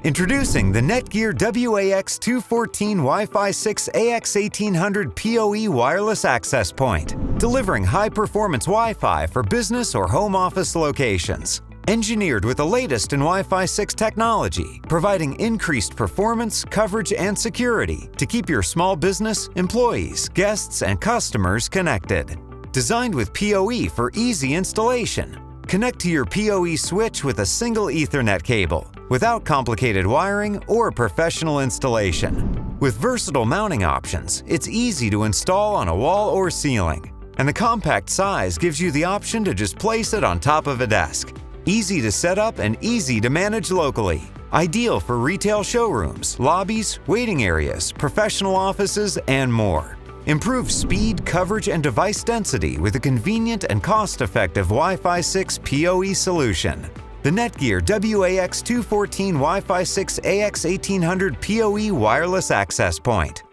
Introducing the NETGEAR WAX214 Wi-Fi 6 AX1800 PoE wireless access point, delivering high-performance Wi-Fi for business or home office locations. Engineered with the latest in Wi-Fi 6 technology, providing increased performance, coverage, and security to keep your small business, employees, guests, and customers connected. Designed with PoE for easy installation. Connect to your PoE switch with a single Ethernet cable, without complicated wiring or professional installation. With versatile mounting options, it's easy to install on a wall or ceiling. And the compact size gives you the option to just place it on top of a desk. Easy to set up and easy to manage locally. Ideal for retail showrooms, lobbies, waiting areas, professional offices, and more. Improve speed, coverage, and device density with a convenient and cost-effective Wi-Fi 6 PoE solution. The NETGEAR WAX214 Wi-Fi 6 AX1800 PoE wireless access point.